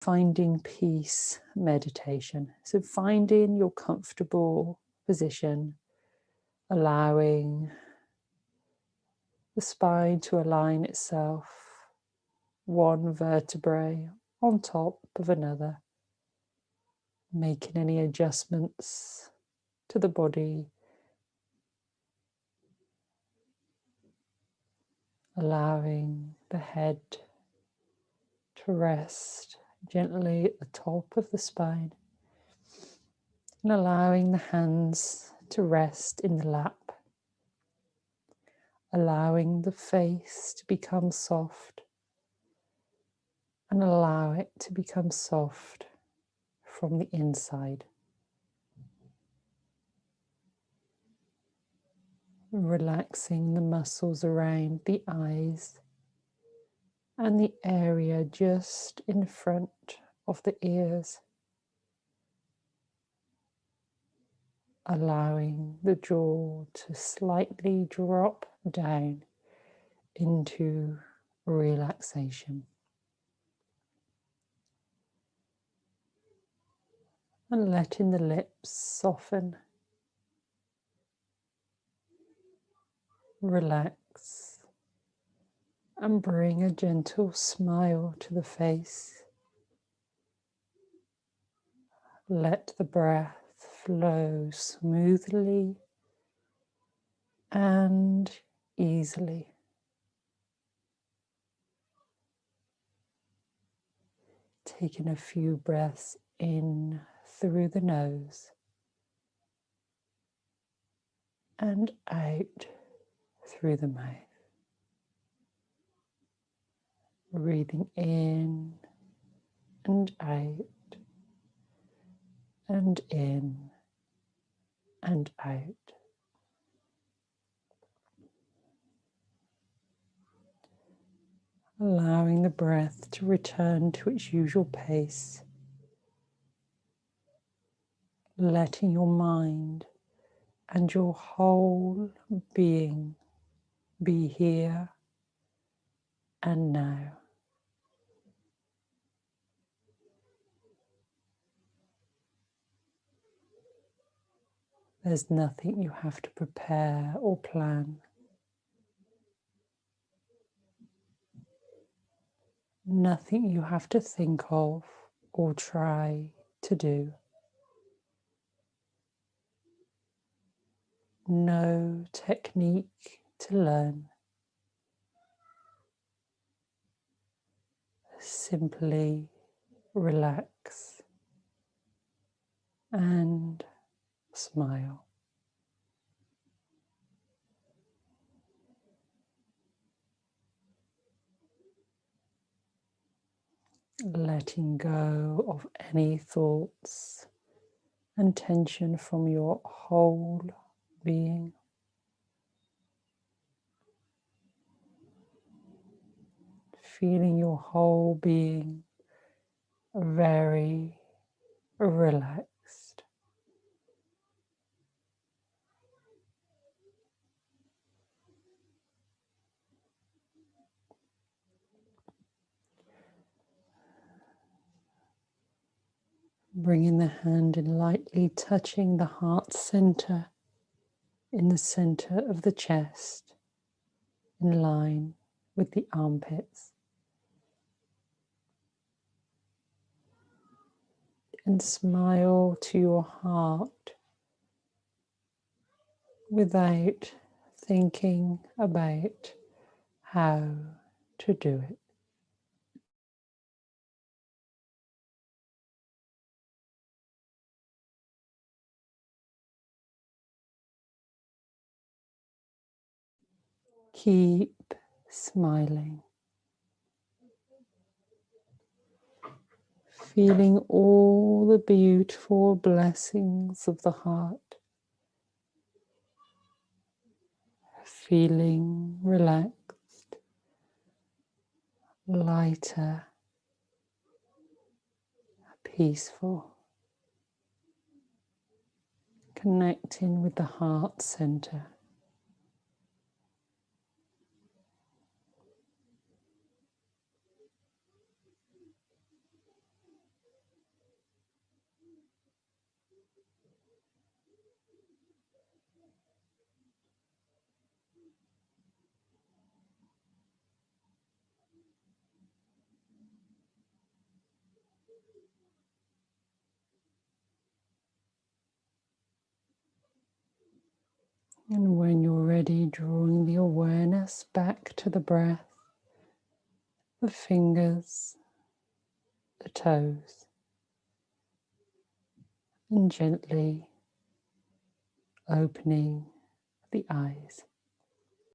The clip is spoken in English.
finding peace meditation. So finding your comfortable position, allowing the spine to align itself, one vertebrae on top of another, making any adjustments to the body, allowing the head to rest gently at the top of the spine, and allowing the hands to rest in the lap, allowing the face to become soft, and allow it to become soft from the inside. Relaxing the muscles around the eyes and the area just in front of the ears, allowing the jaw to slightly drop down into relaxation, and letting the lips soften, relax, and bring a gentle smile to the face. Let the breath flow smoothly and easily. Taking a few breaths in through the nose and out through the mouth. Breathing in and out, and in and out. Allowing the breath to return to its usual pace. Letting your mind and your whole being be here and now. There's nothing you have to prepare or plan. Nothing you have to think of or try to do. No technique to learn. Simply relax and smile. Letting go of any thoughts and tension from your whole being. Feeling your whole being very relaxed. Bringing the hand in, lightly touching the heart center in the center of the chest, in line with the armpits. And smile to your heart without thinking about how to do it. Keep smiling, feeling all the beautiful blessings of the heart, feeling relaxed, lighter, peaceful, connecting with the heart center. And when you're ready, drawing the awareness back to the breath, the fingers, the toes, and gently opening the eyes.